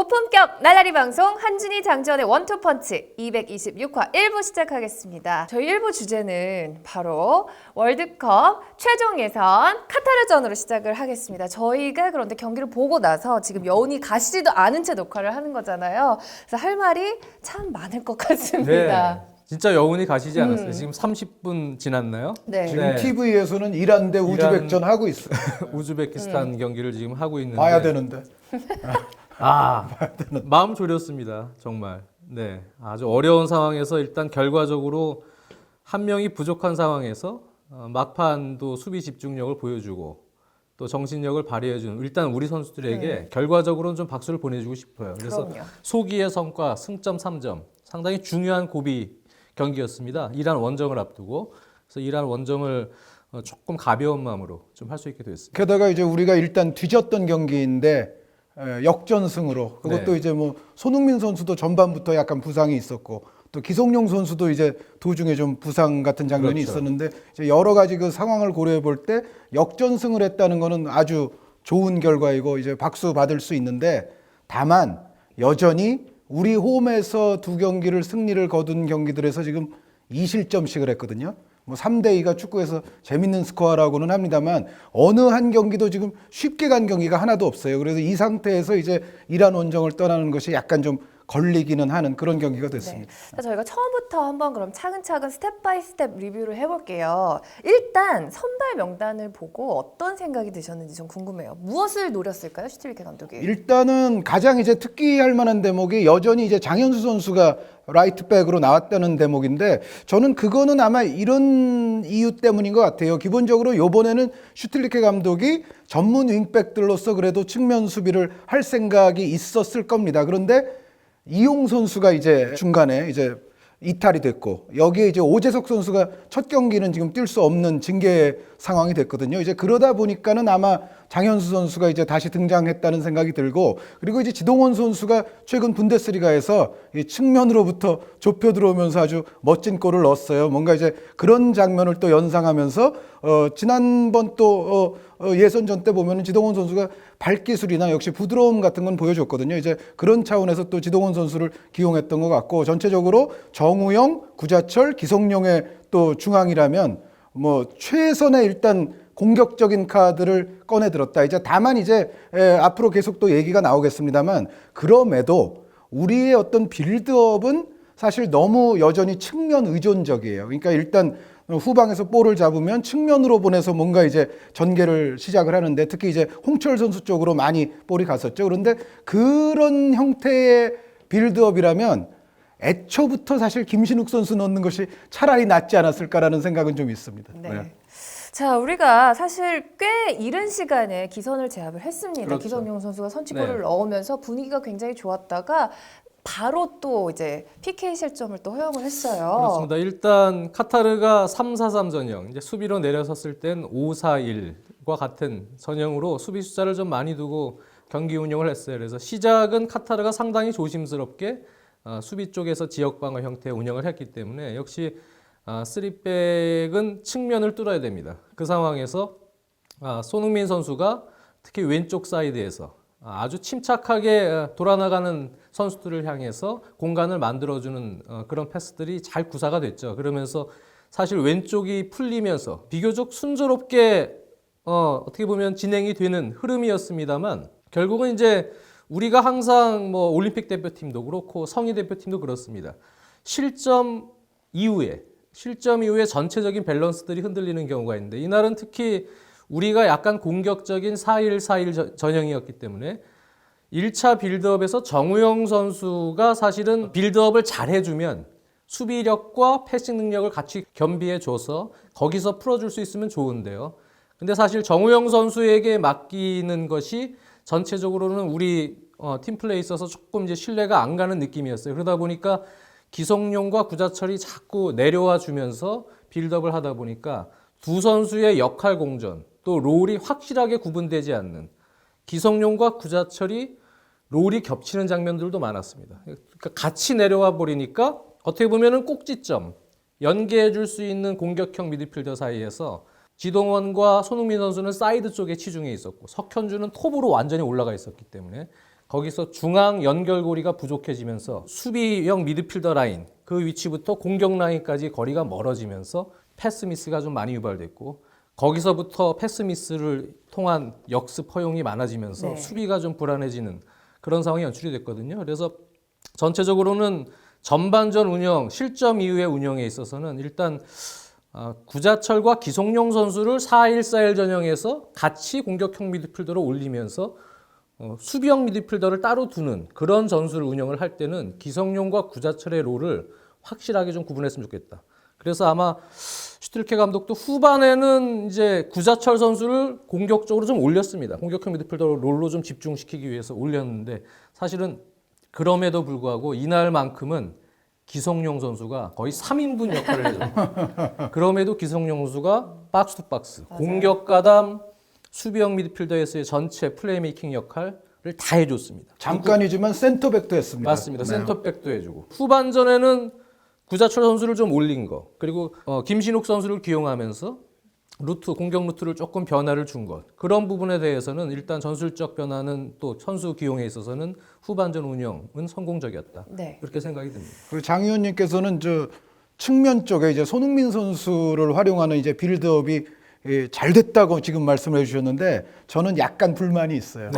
고품격 날라리 방송 한준희 장지원의 원투펀치 226화 1부 시작하겠습니다. 저희 1부 주제는 바로 월드컵 최종 예선 카타르전으로 시작을 하겠습니다. 저희가 그런데 경기를 보고 나서 지금 여운이 가시지도 않은 채 녹화를 하는 거잖아요. 그래서 할 말이 참 많을 것 같습니다. 네. 진짜 여운이 가시지 않았어요. 지금 30분 지났나요? 네. 지금 네. TV에서는 이란 대 우즈벡전 하고 있어요. 우즈베키스탄 경기를 지금 하고 있는데 봐야 되는데. 마음 졸였습니다. 정말. 네, 아주 어려운 상황에서 일단 결과적으로 한 명이 부족한 상황에서 막판도 수비 집중력을 보여주고 또 정신력을 발휘해주는 일단 우리 선수들에게 결과적으로는 좀 박수를 보내주고 싶어요. 그래서 그럼요. 소기의 성과 승점 3점 상당히 중요한 고비 경기였습니다. 이란 원정을 앞두고 그래서 이란 원정을 조금 가벼운 마음으로 좀 할 수 있게 됐습니다. 게다가 이제 우리가 일단 뒤졌던 경기인데 역전승으로 그것도 네. 이제 뭐 손흥민 선수도 전반부터 약간 부상이 있었고 또 기성용 선수도 이제 도중에 좀 부상 같은 장면이 그렇죠. 있었는데 이제 여러 가지 그 상황을 고려해 볼 때 역전승을 했다는 거는 아주 좋은 결과이고 이제 박수 받을 수 있는데 다만 여전히 우리 홈에서 두 경기를 승리를 거둔 경기들에서 지금 2실점씩을 했거든요. 뭐 3대2가 축구에서 재밌는 스코어라고는 합니다만 어느 한 경기도 지금 쉽게 간 경기가 하나도 없어요. 그래서 이 상태에서 이제 이란 원정을 떠나는 것이 약간 좀 걸리기는 하는 그런 경기가 됐습니다. 네. 저희가 처음부터 한번 그럼 차근차근 스텝 바이 스텝 리뷰를 해볼게요. 일단 선발 명단을 보고 어떤 생각이 드셨는지 좀 궁금해요. 무엇을 노렸을까요, 슈틸리케 감독이? 일단은 가장 이제 특기할 만한 대목이 여전히 이제 장현수 선수가 라이트백으로 나왔다는 대목인데 저는 그거는 아마 이런 이유 때문인 것 같아요. 기본적으로 이번에는 슈틸리케 감독이 전문 윙백들로서 그래도 측면 수비를 할 생각이 있었을 겁니다. 그런데 이용 선수가 이제 중간에 이제 이탈이 됐고 여기에 이제 오재석 선수가 첫 경기는 지금 뛸 수 없는 징계 상황이 됐거든요. 이제 그러다 보니까는 아마 장현수 선수가 이제 다시 등장했다는 생각이 들고 그리고 이제 지동원 선수가 최근 분데스리가에서 이 측면으로부터 좁혀 들어오면서 아주 멋진 골을 넣었어요. 뭔가 이제 그런 장면을 또 연상하면서 지난번 또 예선전 때 보면은 지동원 선수가 발기술이나 역시 부드러움 같은 건 보여줬거든요. 이제 그런 차원에서 또 지동원 선수를 기용했던 것 같고 전체적으로 정우영, 구자철, 기성용의 또 중앙이라면 뭐 최선의 일단 공격적인 카드를 꺼내 들었다. 이제 다만 이제 앞으로 계속 또 얘기가 나오겠습니다만 그럼에도 우리의 어떤 빌드업은 사실 너무 여전히 측면 의존적이에요. 그러니까 일단 후방에서 볼을 잡으면 측면으로 보내서 뭔가 이제 전개를 시작을 하는데 특히 이제 홍철 선수 쪽으로 많이 볼이 갔었죠. 그런데 그런 형태의 빌드업이라면 애초부터 사실 김신욱 선수 넣는 것이 차라리 낫지 않았을까라는 생각은 좀 있습니다. 네. 자, 우리가 사실 꽤 이른 시간에 기선을 제압을 했습니다. 그렇죠. 기성용 선수가 선취골을 네. 넣으면서 분위기가 굉장히 좋았다가 바로 또 이제 PK 실점을 또 허용을 했어요. 그렇습니다. 일단 카타르가 3-4-3 전형, 이제 수비로 내려섰을 땐 5-4-1과 같은 전형으로 수비 숫자를 좀 많이 두고 경기 운영을 했어요. 그래서 시작은 카타르가 상당히 조심스럽게 수비 쪽에서 지역 방어 형태의 운영을 했기 때문에 역시 3백은 측면을 뚫어야 됩니다. 그 상황에서 손흥민 선수가 특히 왼쪽 사이드에서 아주 침착하게 돌아나가는 선수들을 향해서 공간을 만들어주는 그런 패스들이 잘 구사가 됐죠. 그러면서 사실 왼쪽이 풀리면서 비교적 순조롭게 어떻게 보면 진행이 되는 흐름이었습니다만 결국은 이제 우리가 항상 뭐 올림픽 대표팀도 그렇고 성인 대표팀도 그렇습니다. 실점 이후에 전체적인 밸런스들이 흔들리는 경우가 있는데 이날은 특히 우리가 약간 공격적인 4-1-4-1 전형이었기 때문에 1차 빌드업에서 정우영 선수가 사실은 빌드업을 잘 해주면 수비력과 패싱 능력을 같이 겸비해줘서 거기서 풀어줄 수 있으면 좋은데요. 근데 사실 정우영 선수에게 맡기는 것이 전체적으로는 우리 팀 플레이에 있어서 조금 이제 신뢰가 안 가는 느낌이었어요. 그러다 보니까 기성용과 구자철이 자꾸 내려와 주면서 빌드업을 하다 보니까 두 선수의 역할 공전 또 롤이 확실하게 구분되지 않는 기성용과 구자철이 롤이 겹치는 장면들도 많았습니다. 그러니까 같이 내려와 버리니까 어떻게 보면은 꼭지점 연계해 줄 수 있는 공격형 미드필더 사이에서 지동원과 손흥민 선수는 사이드 쪽에 치중해 있었고 석현주는 톱으로 완전히 올라가 있었기 때문에 거기서 중앙 연결고리가 부족해지면서 수비형 미드필더 라인 그 위치부터 공격 라인까지 거리가 멀어지면서 패스 미스가 좀 많이 유발됐고 거기서부터 패스 미스를 통한 역습 허용이 많아지면서 네. 수비가 좀 불안해지는 그런 상황이 연출이 됐거든요. 그래서 전체적으로는 전반전 운영, 실점 이후의 운영에 있어서는 일단 구자철과 기성용 선수를 4-1-4-1 전형에서 같이 공격형 미드필더로 올리면서 수비형 미드필더를 따로 두는 그런 전술을 운영을 할 때는 기성용과 구자철의 롤을 확실하게 좀 구분했으면 좋겠다. 그래서 아마 슈틸케 감독도 후반에는 이제 구자철 선수를 공격적으로 좀 올렸습니다. 공격형 미드필더 롤로 좀 집중시키기 위해서 올렸는데 사실은 그럼에도 불구하고 이날만큼은 기성용 선수가 거의 3인분 역할을 해줘요. 그럼에도 기성용 선수가 박스 투 박스, 공격 가담, 수비형 미드필더에서의 전체 플레이메이킹 역할을 다 해줬습니다. 잠깐이지만 센터백도 했습니다. 맞습니다. 네. 센터백도 해주고 후반전에는 구자철 선수를 좀 올린 거 그리고 김신욱 선수를 기용하면서 루트 공격 루트를 조금 변화를 준 것 그런 부분에 대해서는 일단 전술적 변화는 또 선수 기용에 있어서는 후반전 운영은 성공적이었다. 네. 그렇게 생각이 듭니다. 그리고 장 의원님께서는 저 측면 쪽에 이제 손흥민 선수를 활용하는 이제 빌드업이 잘 됐다고 지금 말씀을 해주셨는데 저는 약간 불만이 있어요.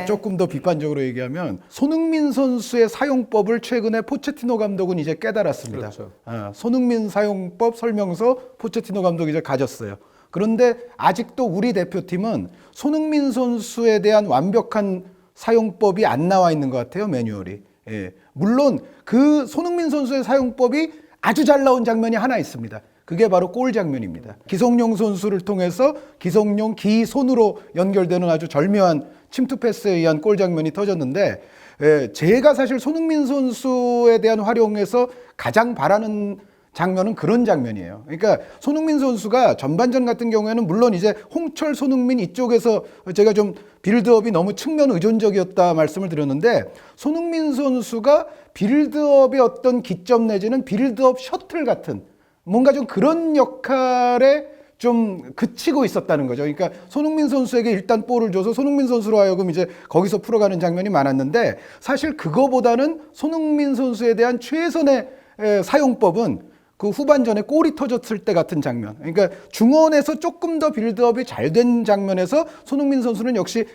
조금 더 비판적으로 얘기하면 손흥민 선수의 사용법을 최근에 포체티노 감독은 이제 깨달았습니다. 그렇죠. 손흥민 사용법 설명서 포체티노 감독이 이제 가졌어요. 그런데 아직도 우리 대표팀은 손흥민 선수에 대한 완벽한 사용법이 안 나와 있는 것 같아요, 매뉴얼이. 물론 그 손흥민 선수의 사용법이 아주 잘 나온 장면이 하나 있습니다. 그게 바로 골 장면입니다. 기성용 선수를 통해서 기성용 기손으로 연결되는 아주 절묘한 침투 패스에 의한 골 장면이 터졌는데 제가 사실 손흥민 선수에 대한 활용에서 가장 바라는 장면은 그런 장면이에요. 그러니까 손흥민 선수가 전반전 같은 경우에는 물론 이제 홍철, 손흥민 이쪽에서 제가 좀 빌드업이 너무 측면 의존적이었다 말씀을 드렸는데 손흥민 선수가 빌드업의 어떤 기점 내지는 빌드업 셔틀 같은 뭔가 좀 그런 역할에 좀 그치고 있었다는 거죠. 그러니까 손흥민 선수에게 일단 볼을 줘서 손흥민 선수로 하여금 이제 거기서 풀어가는 장면이 많았는데 사실 그거보다는 손흥민 선수에 대한 최선의 사용법은 그 후반전에 골이 터졌을 때 같은 장면. 그러니까 중원에서 조금 더 빌드업이 잘 된 장면에서 손흥민 선수는 역시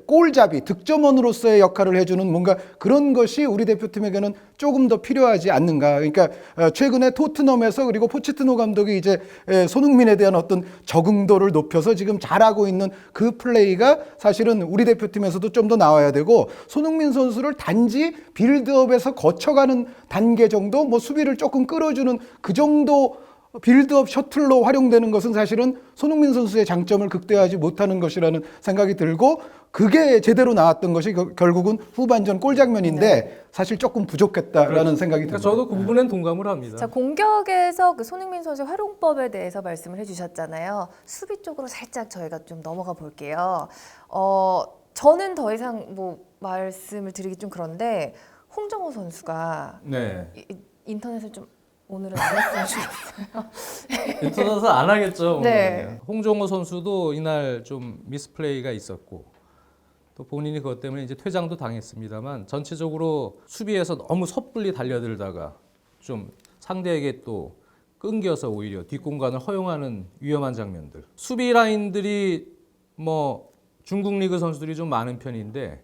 골잡이, 득점원으로서의 역할을 해주는 뭔가 그런 것이 우리 대표팀에게는 조금 더 필요하지 않는가. 그러니까 최근에 토트넘에서 그리고 포체티노 감독이 이제 손흥민에 대한 어떤 적응도를 높여서 지금 잘하고 있는 그 플레이가 사실은 우리 대표팀에서도 좀 더 나와야 되고 손흥민 선수를 단지 빌드업에서 거쳐가는 단계 정도 뭐 수비를 조금 끌어주는 그 정도 빌드업 셔틀로 활용되는 것은 사실은 손흥민 선수의 장점을 극대화하지 못하는 것이라는 생각이 들고 그게 제대로 나왔던 것이 결국은 후반전 골 장면인데 사실 조금 부족했다라는 생각이 듭니다. 그러니까 저도 그 부분엔 동감을 합니다. 자, 공격에서 그 손흥민 선수의 활용법에 대해서 말씀을 해주셨잖아요. 수비 쪽으로 살짝 저희가 좀 넘어가 볼게요. 저는 더 이상 뭐 말씀을 드리기 좀 그런데 홍정호 선수가 네. 인터넷을 좀 오늘은 안 했으면 좋겠어요. 인터넷에서 안 하겠죠. 네. 오늘은. 홍정호 선수도 이날 좀 미스플레이가 있었고 또 본인이 그것 때문에 이제 퇴장도 당했습니다만 전체적으로 수비에서 너무 섣불리 달려들다가 좀 상대에게 또 끊겨서 오히려 뒷공간을 허용하는 위험한 장면들. 수비 라인들이 뭐 중국 리그 선수들이 좀 많은 편인데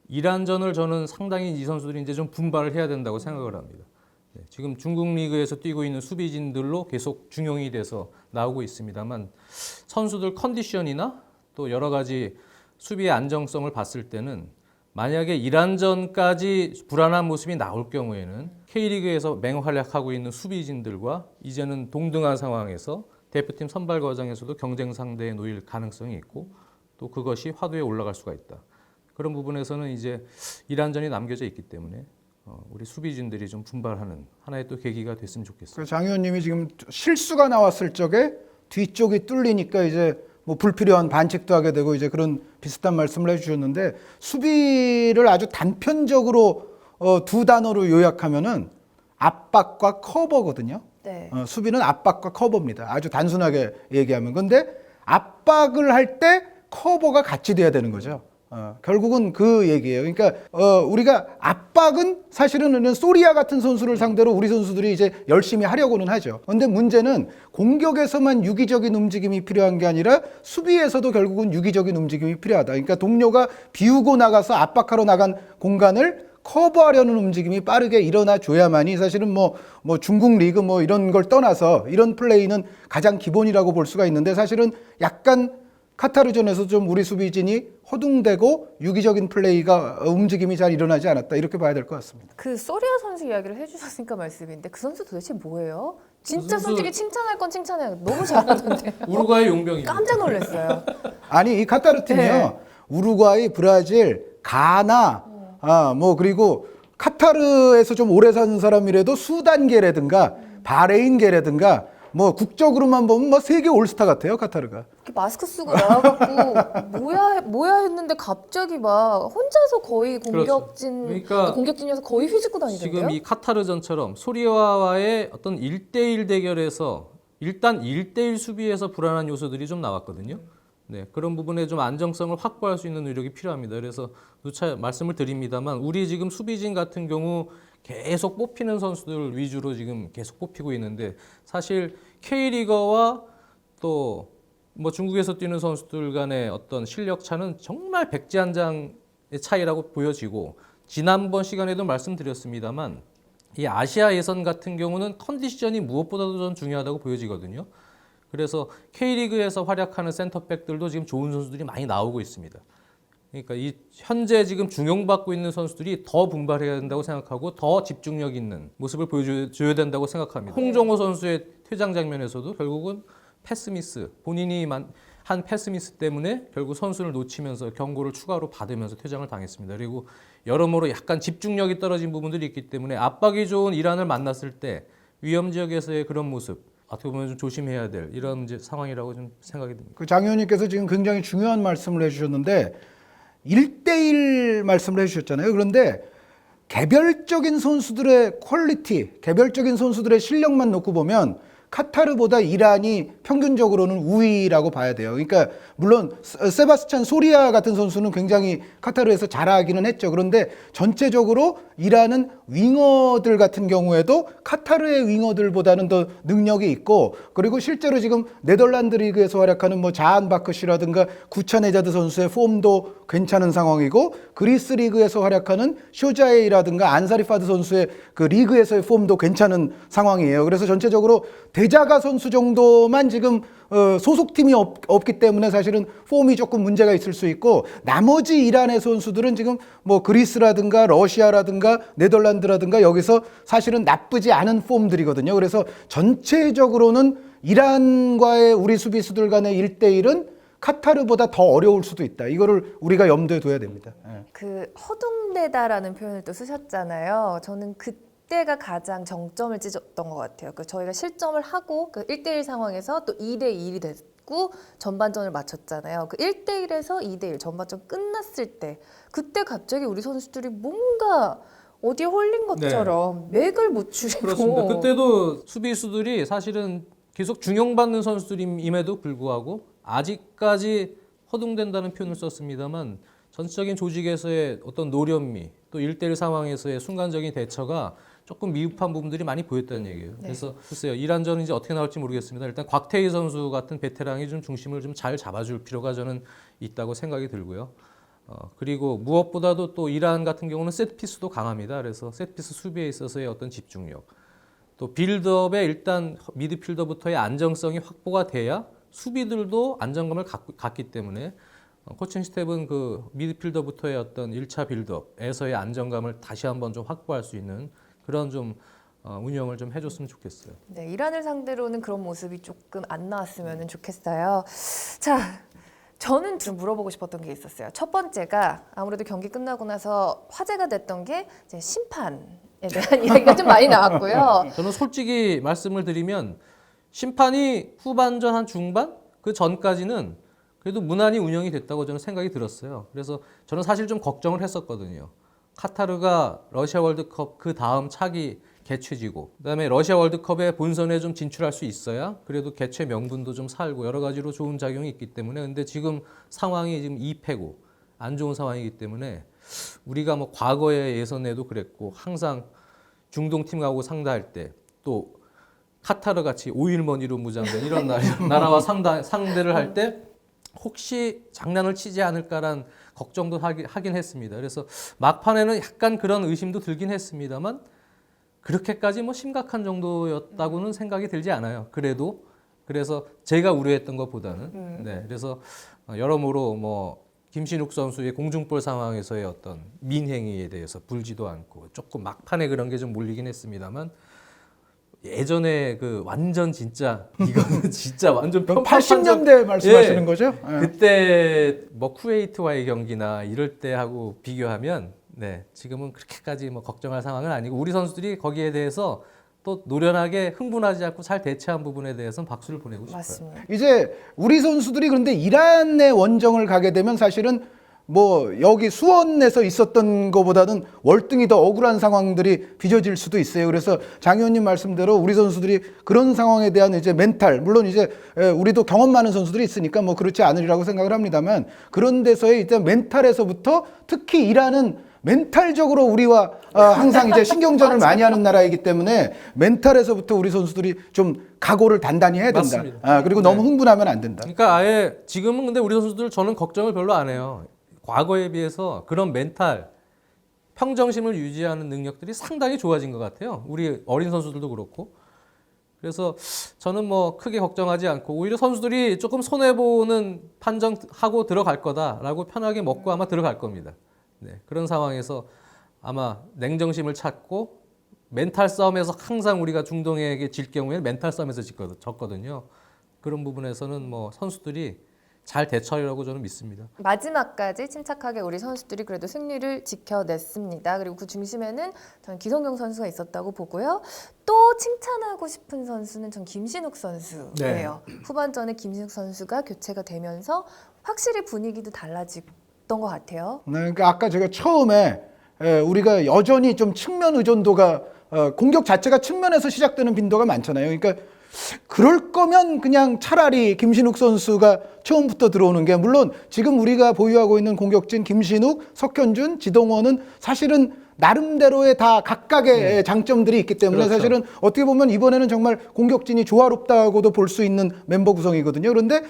이란전을 저는 상당히 이 선수들이 이제 좀 분발을 해야 된다고 생각을 합니다. 네, 지금 중국 리그에서 뛰고 있는 수비진들로 계속 중용이 돼서 나오고 있습니다만 선수들 컨디션이나 또 여러 가지 수비의 안정성을 봤을 때는 만약에 이란전까지 불안한 모습이 나올 경우에는 K리그에서 맹활약하고 있는 수비진들과 이제는 동등한 상황에서 대표팀 선발 과정에서도 경쟁 상대에 놓일 가능성이 있고 또 그것이 화두에 올라갈 수가 있다. 그런 부분에서는 이제 이란전이 남겨져 있기 때문에 우리 수비진들이 좀 분발하는 하나의 또 계기가 됐으면 좋겠습니다. 장 의원님이 지금 실수가 나왔을 적에 뒤쪽이 뚫리니까 이제 뭐 불필요한 반칙도 하게 되고 이제 그런 비슷한 말씀을 해주셨는데 수비를 아주 단편적으로 두 단어로 요약하면은 압박과 커버거든요. 네. 수비는 압박과 커버입니다. 아주 단순하게 얘기하면. 근데 압박을 할 때 커버가 같이 돼야 되는 거죠. 결국은 그 얘기예요. 그러니까 우리가 압박은 사실은 소리아 같은 선수를 상대로 우리 선수들이 이제 열심히 하려고는 하죠. 그런데 문제는 공격에서만 유기적인 움직임이 필요한 게 아니라 수비에서도 결국은 유기적인 움직임이 필요하다. 그러니까 동료가 비우고 나가서 압박하러 나간 공간을 커버하려는 움직임이 빠르게 일어나 줘야만이 사실은 뭐 중국 리그 뭐 이런 걸 떠나서 이런 플레이는 가장 기본이라고 볼 수가 있는데, 사실은 약간 카타르전에서 좀 우리 수비진이 허둥대고 유기적인 플레이가 움직임이 잘 일어나지 않았다, 이렇게 봐야 될 것 같습니다. 그 소리아 선수 이야기를 해주셨으니까 말씀인데 그 선수 도대체 뭐예요? 진짜 선수- 솔직히 칭찬할 건 칭찬해요. 너무 잘하던데. 우루과이 용병입니다. 깜짝 놀랐어요. 아니 이 카타르 팀이요, 네. 우루과이, 브라질, 가나, 그리고 카타르에서 좀 오래 사는 사람이라도 수단계라든가 바레인계라든가 뭐 국적으로만 보면 뭐 세계 올스타 같아요, 카타르가. 이렇게 마스크 쓰고 나와갖고 뭐야 했는데 갑자기 막 혼자서 거의 공격진, 그러니까 공격진이어서 거의 휘짓고 다니던데요? 지금 이 카타르전처럼 소리아와의 어떤 1대1 대결에서 일단 1대1 수비에서 불안한 요소들이 좀 나왔거든요. 네, 그런 부분에 좀 안정성을 확보할 수 있는 노력이 필요합니다. 그래서 누차 말씀을 드립니다만 우리 지금 수비진 같은 경우 계속 뽑히는 선수들 위주로 지금 계속 뽑히고 있는데, 사실 K리거와 또 뭐 중국에서 뛰는 선수들 간의 어떤 실력 차는 정말 백지한장의 차이라고 보여지고, 지난번 시간에도 말씀드렸습니다만 이 아시아 예선 같은 경우는 컨디션이 무엇보다도 전 중요하다고 보여지거든요. 그래서 K리그에서 활약하는 센터백들도 지금 좋은 선수들이 많이 나오고 있습니다. 그러니까 이 현재 지금 중용받고 있는 선수들이 더 분발해야 된다고 생각하고 더 집중력 있는 모습을 보여줘야 된다고 생각합니다. 홍정호 선수의 퇴장 장면에서도 결국은 패스미스, 본인이 한 패스미스 때문에 결국 선수를 놓치면서 경고를 추가로 받으면서 퇴장을 당했습니다. 그리고 여러모로 약간 집중력이 떨어진 부분들이 있기 때문에 압박이 좋은 이란을 만났을 때 위험 지역에서의 그런 모습, 어떻게 보면 좀 조심해야 될 이런 이제 상황이라고 좀 생각이 듭니다. 그 장 의원님께서 지금 굉장히 중요한 말씀을 해주셨는데 1대1 말씀을 해주셨잖아요. 그런데 개별적인 선수들의 퀄리티, 개별적인 선수들의 실력만 놓고 보면 카타르보다 이란이 평균적으로는 우위라고 봐야 돼요. 그러니까 물론 세바스찬 소리아 같은 선수는 굉장히 카타르에서 잘하기는 했죠. 그런데 전체적으로 이란은 윙어들 같은 경우에도 카타르의 윙어들보다는 더 능력이 있고, 그리고 실제로 지금 네덜란드 리그에서 활약하는 뭐 자한 바크시라든가 구차네자드 선수의 폼도 괜찮은 상황이고, 그리스 리그에서 활약하는 쇼자에이라든가 안사리파드 선수의 그 리그에서의 폼도 괜찮은 상황이에요. 그래서 전체적으로 대자가 선수 정도만 지금 소속팀이 없기 때문에 사실은 폼이 조금 문제가 있을 수 있고, 나머지 이란의 선수들은 지금 뭐 그리스라든가 러시아라든가 네덜란드라든가 여기서 사실은 나쁘지 않은 폼들이거든요. 그래서 전체적으로는 이란과의 우리 수비수들 간의 1대1은 카타르보다 더 어려울 수도 있다. 이거를 우리가 염두에 둬야 됩니다. 예. 그 허둥대다라는 표현을 또 쓰셨잖아요. 저는 그때가 가장 정점을 찢었던 것 같아요. 그 저희가 실점을 하고 그 1대1 상황에서 또 2대1이 됐고 전반전을 마쳤잖아요. 그 1대1에서 2대1 전반전 끝났을 때 그때 갑자기 우리 선수들이 뭔가 어디에 홀린 것처럼 맥을 못 추리고. 그렇습니다. 그때도 수비수들이 사실은 계속 중용받는 선수들임에도 불구하고 아직까지 허둥댄다는 표현을 썼습니다만 전체적인 조직에서의 어떤 노련미, 또 1대1 상황에서의 순간적인 대처가 조금 미흡한 부분들이 많이 보였다는 얘기예요. 네. 그래서 글쎄요, 이란전은 이제 어떻게 나올지 모르겠습니다. 일단 곽태희 선수 같은 베테랑이 좀 중심을 좀 잘 잡아줄 필요가 저는 있다고 생각이 들고요. 그리고 무엇보다도 또 이란 같은 경우는 세트피스도 강합니다. 그래서 세트피스 수비에 있어서의 어떤 집중력, 또 빌드업에 일단 미드필더부터의 안정성이 확보가 돼야 수비들도 안정감을 갖기 때문에 코칭 스텝은 그 미드필더부터의 어떤 1차 빌드업에서의 안정감을 다시 한번 좀 확보할 수 있는 그런 좀 운영을 좀 해줬으면 좋겠어요. 네, 이란을 상대로는 그런 모습이 조금 안 나왔으면 좋겠어요. 자, 저는 좀 물어보고 싶었던 게 있었어요. 첫 번째가 아무래도 경기 끝나고 나서 화제가 됐던 게 이제 심판에 대한 이야기가 좀 많이 나왔고요. 저는 솔직히 말씀을 드리면 심판이 후반전 한 중반 그 전까지는 그래도 무난히 운영이 됐다고 저는 생각이 들었어요. 그래서 저는 사실 좀 걱정을 했었거든요. 카타르가 러시아 월드컵 그 다음 차기 개최지고, 그다음에 러시아 월드컵에 본선에 좀 진출할 수 있어야 그래도 개최 명분도 좀 살고 여러 가지로 좋은 작용이 있기 때문에, 근데 지금 상황이 지금 2패고 안 좋은 상황이기 때문에 우리가 뭐 과거의 예선에도 그랬고 항상 중동 팀하고 상대할 때 또 카타르 같이 5일머니로 무장된 이런 나라와 상대를 할 때 혹시 장난을 치지 않을까란 걱정도 하긴 했습니다. 그래서 막판에는 약간 그런 의심도 들긴 했습니다만 그렇게까지 뭐 심각한 정도였다고는 생각이 들지 않아요. 그래서 제가 우려했던 것보다는 네, 그래서 여러모로 뭐 김신욱 선수의 공중볼 상황에서의 어떤 민행위에 대해서 불지도 않고 조금 막판에 그런 게 좀 몰리긴 했습니다만 예전에 그 완전 진짜 이거는 진짜 완전 80년대 말씀하시는 예, 거죠? 예. 그때 뭐 쿠웨이트와의 경기나 이럴 때하고 비교하면 네, 지금은 그렇게까지 뭐 걱정할 상황은 아니고 우리 선수들이 거기에 대해서 또 노련하게 흥분하지 않고 잘 대처한 부분에 대해서는 박수를 보내고 싶어요. 맞습니다. 이제 우리 선수들이 그런데 이란의 원정을 가게 되면 사실은 뭐 여기 수원에서 있었던 것보다는 월등히 더 억울한 상황들이 빚어질 수도 있어요. 그래서 장 의원님 말씀대로 우리 선수들이 그런 상황에 대한 이제 멘탈, 물론 이제 우리도 경험 많은 선수들이 있으니까 뭐 그렇지 않으리라고 생각을 합니다만 그런 데서의 일단 멘탈에서부터 특히 이란은 멘탈적으로 우리와 항상 이제 신경전을 많이 하는 나라이기 때문에 멘탈에서부터 우리 선수들이 좀 각오를 단단히 해야 된다. 맞습니다. 그리고 너무 흥분하면 안 된다. 그러니까 아예 지금은 근데 우리 선수들 저는 걱정을 별로 안 해요. 과거에 비해서 그런 멘탈, 평정심을 유지하는 능력들이 상당히 좋아진 것 같아요. 우리 어린 선수들도 그렇고. 그래서 저는 뭐 크게 걱정하지 않고 오히려 선수들이 조금 손해보는 판정하고 들어갈 거다라고 편하게 먹고 아마 들어갈 겁니다. 네, 그런 상황에서 아마 냉정심을 찾고 멘탈 싸움에서 항상 우리가 중동에게 질 경우에는 멘탈 싸움에서 졌거든요. 그런 부분에서는 뭐 선수들이 잘 대처하리라고 저는 믿습니다. 마지막까지 침착하게 우리 선수들이 그래도 승리를 지켜냈습니다. 그리고 그 중심에는 저는 기성용 선수가 있었다고 보고요. 또 칭찬하고 싶은 선수는 전 김신욱 선수예요. 후반전에 김신욱 선수가 교체가 되면서 확실히 분위기도 달라졌던 것 같아요. 네, 그러니까 아까 제가 처음에 우리가 여전히 좀 측면 의존도가 공격 자체가 측면에서 시작되는 빈도가 많잖아요. 그러니까 그럴 거면 그냥 차라리 김신욱 선수가 처음부터 들어오는 게 물론 지금 우리가 보유하고 있는 공격진 김신욱, 석현준, 지동원은 사실은 나름대로의 다 각각의 장점들이 있기 때문에 그렇죠. 사실은 어떻게 보면 이번에는 정말 공격진이 조화롭다고도 볼 수 있는 멤버 구성이거든요. 그런데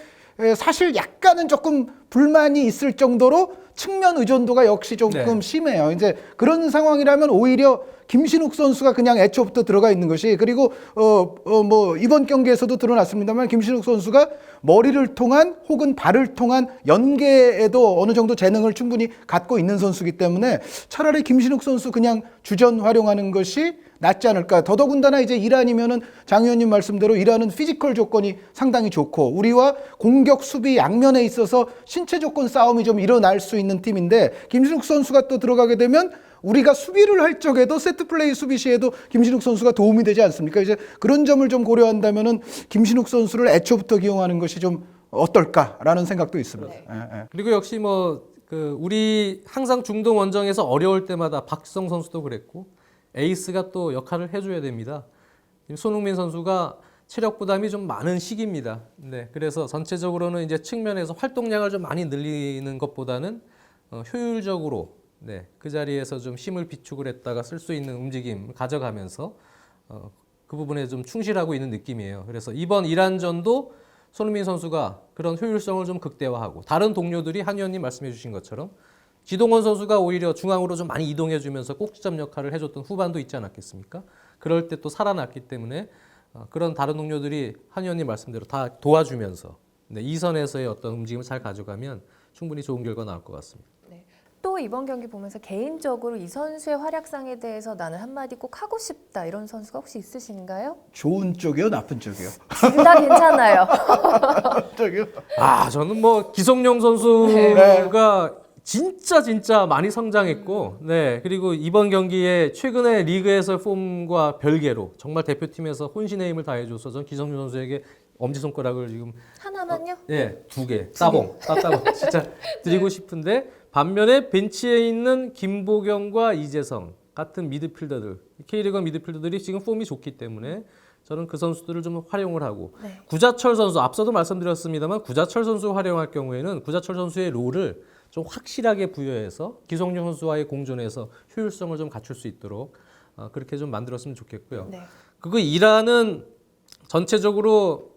사실 약간은 조금 불만이 있을 정도로 측면 의존도가 역시 조금 심해요. 이제 그런 상황이라면 오히려 김신욱 선수가 그냥 애초부터 들어가 있는 것이 그리고 뭐 이번 경기에서도 드러났습니다만 김신욱 선수가 머리를 통한 혹은 발을 통한 연계에도 어느 정도 재능을 충분히 갖고 있는 선수이기 때문에 차라리 김신욱 선수 그냥 주전 활용하는 것이 낫지 않을까. 더더군다나 이제 이란이면은 장 의원님 말씀대로 이란은 피지컬 조건이 상당히 좋고 우리와 공격 수비 양면에 있어서 신체 조건 싸움이 좀 일어날 수 있는 팀인데 김신욱 선수가 또 들어가게 되면 우리가 수비를 할 적에도 세트 플레이 수비 시에도 김신욱 선수가 도움이 되지 않습니까? 이제 그런 점을 좀 고려한다면은 김신욱 선수를 애초부터 기용하는 것이 좀 어떨까라는 생각도 있습니다. 네. 그리고 역시 뭐 그 우리 항상 중동 원정에서 어려울 때마다 박지성 선수도 그랬고 에이스가 또 역할을 해줘야 됩니다. 손흥민 선수가 체력 부담이 좀 많은 시기입니다. 네, 그래서 전체적으로는 이제 측면에서 활동량을 좀 많이 늘리는 것보다는 효율적으로 그 자리에서 좀 힘을 비축을 했다가 쓸 수 있는 움직임 가져가면서 그 부분에 좀 충실하고 있는 느낌이에요. 그래서 이번 이란전도 손흥민 선수가 그런 효율성을 좀 극대화하고 다른 동료들이 한 의원님 말씀해 주신 것처럼 지동원 선수가 오히려 중앙으로 좀 많이 이동해 주면서 꼭지점 역할을 해줬던 후반도 있지 않았겠습니까? 그럴 때 또 살아났기 때문에 그런 다른 동료들이 한 의원님 말씀대로 다 도와주면서 이 선에서의 어떤 움직임을 잘 가져가면 충분히 좋은 결과 나올 것 같습니다. 또 이번 경기 보면서 개인적으로 이 선수의 활약상에 대해서 나는 한마디 꼭 하고 싶다 이런 선수가 혹시 있으신가요? 좋은 쪽이요, 나쁜 쪽이요? 둘 다 괜찮아요. 쪽이요? 저는 뭐 기성용 선수가 진짜 많이 성장했고, 그리고 이번 경기에 최근에 리그에서 폼과 별개로 정말 대표팀에서 혼신의 힘을 다해줘서 전 기성용 선수에게 엄지손가락을 지금 하나만요? 2개 따봉 진짜 드리고 싶은데 반면에 벤치에 있는 김보경과 이재성 같은 미드필더들 K리그 미드필더들이 지금 폼이 좋기 때문에 저는 그 선수들을 좀 활용을 하고 구자철 선수 앞서도 말씀드렸습니다만 구자철 선수 활용할 경우에는 구자철 선수의 롤을 좀 확실하게 부여해서 기성용 선수와의 공존에서 효율성을 좀 갖출 수 있도록 그렇게 좀 만들었으면 좋겠고요. 네. 그리고 이란은 전체적으로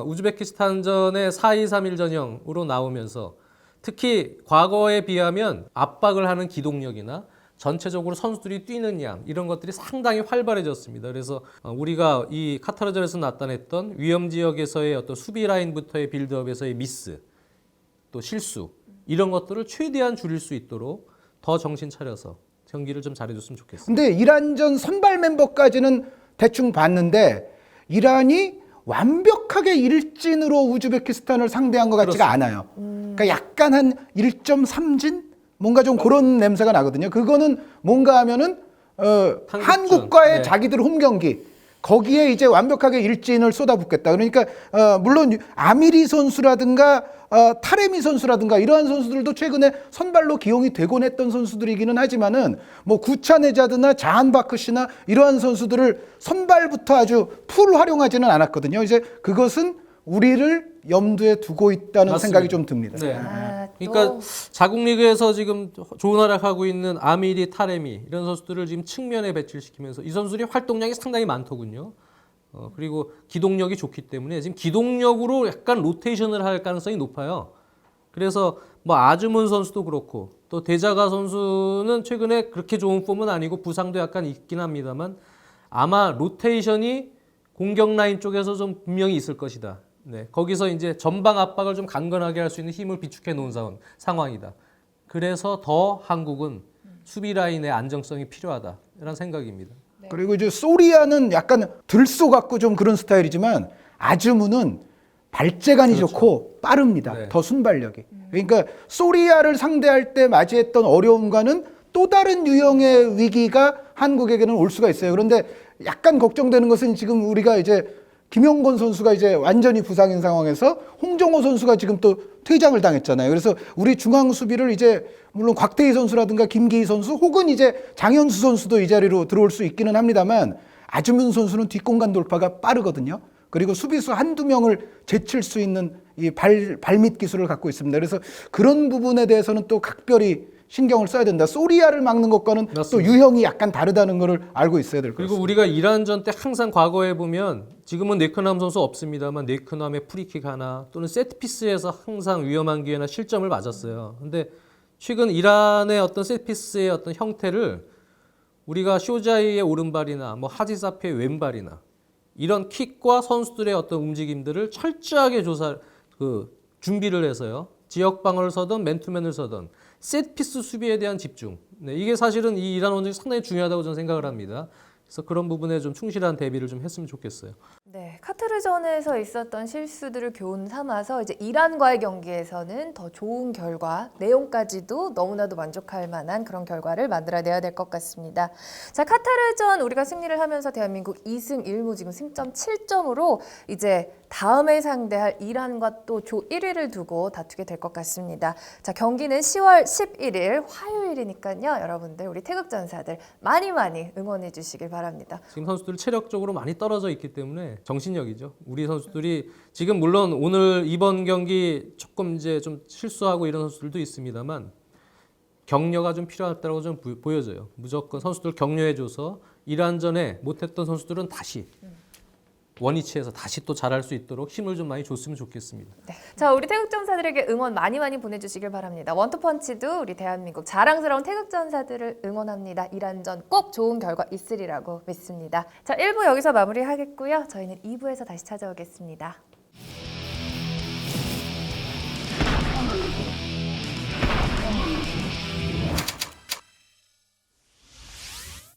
우즈베키스탄전의 4-2-3-1 전형으로 나오면서 특히 과거에 비하면 압박을 하는 기동력이나 전체적으로 선수들이 뛰는 양 이런 것들이 상당히 활발해졌습니다. 그래서 우리가 이 카타르전에서 나타냈던 위험 지역에서의 어떤 수비 라인부터의 빌드업에서의 미스 또 실수 이런 것들을 최대한 줄일 수 있도록 더 정신 차려서 경기를 좀 잘해줬으면 좋겠습니다. 근데 이란전 선발 멤버까지는 대충 봤는데 이란이 완벽하게 일진으로 우즈베키스탄을 상대한 것 같지가 않아요. 그러니까 약간 한 1.3진? 뭔가 좀 그런 냄새가 나거든요. 그거는 뭔가 하면은 한국과의 네. 자기들 홈 경기 거기에 이제 완벽하게 일진을 쏟아붓겠다. 그러니까 물론 아미리 선수라든가 타레미 선수라든가 이러한 선수들도 최근에 선발로 기용이 되곤 했던 선수들이기는 하지만은 뭐 구차네자드나 자한바크시나 이러한 선수들을 선발부터 아주 풀 활용하지는 않았거든요. 이제 그것은 우리를 염두에 두고 있다는 맞습니다. 생각이 좀 듭니다. 네. 또 그러니까 자국 리그에서 지금 좋은 활약하고 있는 아미리, 타레미 이런 선수들을 지금 측면에 배치를 시키면서 이 선수들이 활동량이 상당히 많더군요. 그리고 기동력이 좋기 때문에 지금 기동력으로 약간 로테이션을 할 가능성이 높아요. 그래서 뭐 아즈문 선수도 그렇고 또 데자가 선수는 최근에 그렇게 좋은 폼은 아니고 부상도 약간 있긴 합니다만 아마 로테이션이 공격 라인 쪽에서 좀 분명히 있을 것이다. 네, 거기서 이제 전방 압박을 좀 강건하게 할 수 있는 힘을 비축해 놓은 상황이다. 그래서 더 한국은 수비 라인의 안정성이 필요하다라는 생각입니다. 그리고 이제 소리아는 약간 들쏘 같고 좀 그런 스타일이지만 아즈무는 발재간이 그렇죠. 좋고 빠릅니다. 네. 더 순발력이. 그러니까 소리아를 상대할 때 맞이했던 어려움과는 또 다른 유형의 위기가 한국에게는 올 수가 있어요. 그런데 약간 걱정되는 것은 지금 우리가 이제 김용건 선수가 이제 완전히 부상인 상황에서 홍정호 선수가 지금 또 퇴장을 당했잖아요. 그래서 우리 중앙 수비를 이제 물론 곽태희 선수라든가 김기희 선수 혹은 이제 장현수 선수도 이 자리로 들어올 수 있기는 합니다만 아즈문 선수는 뒷공간 돌파가 빠르거든요. 그리고 수비수 한두 명을 제칠 수 있는 이 발밑 기술을 갖고 있습니다. 그래서 그런 부분에 대해서는 또 각별히 신경을 써야 된다. 소리아를 막는 것과는 맞습니다. 또 유형이 약간 다르다는 것을 알고 있어야 될 것 그리고 같습니다. 우리가 이란전 때 항상 과거에 보면 지금은 네크남 선수 없습니다만 네크남의 프리킥 하나 또는 세트피스에서 항상 위험한 기회나 실점을 맞았어요. 근데 최근 이란의 어떤 세트피스의 어떤 형태를 우리가 쇼자이의 오른발이나 뭐 하지사피의 왼발이나 이런 킥과 선수들의 어떤 움직임들을 철저하게 준비를 해서요. 지역 방어를 서든 맨투맨을 서든 세트피스 수비에 대한 집중. 네, 이게 사실은 이 이란 원정이 상당히 중요하다고 저는 생각을 합니다. 그래서 그런 부분에 좀 충실한 대비를 좀 했으면 좋겠어요. 네, 카타르전에서 있었던 실수들을 교훈 삼아서 이제 이란과의 경기에서는 더 좋은 결과, 내용까지도 너무나도 만족할 만한 그런 결과를 만들어내야 될 것 같습니다. 자, 카타르전 우리가 승리를 하면서 대한민국 2승 1무 지금 승점 7점으로 이제 다음에 상대할 이란과 또 조 1위를 두고 다투게 될 것 같습니다. 자, 경기는 10월 11일 화요일이니까요. 여러분들 우리 태극전사들 많이 응원해 주시길 바랍니다. 지금 선수들이 체력적으로 많이 떨어져 있기 때문에 정신력이죠. 우리 선수들이 지금 물론 오늘 이번 경기 조금 이제 좀 실수하고 이런 선수들도 있습니다만 격려가 좀 필요하다고 좀 보여져요. 무조건 선수들 격려해줘서 이란전에 못했던 선수들은 다시 원위치에서 다시 또 잘할 수 있도록 힘을 좀 많이 줬으면 좋겠습니다. 네. 자, 우리 태극전사들에게 응원 많이 보내주시길 바랍니다. 원투펀치도 우리 대한민국 자랑스러운 태극전사들을 응원합니다. 이란전 꼭 좋은 결과 있으리라고 믿습니다. 자, 1부 여기서 마무리하겠고요. 저희는 2부에서 다시 찾아오겠습니다.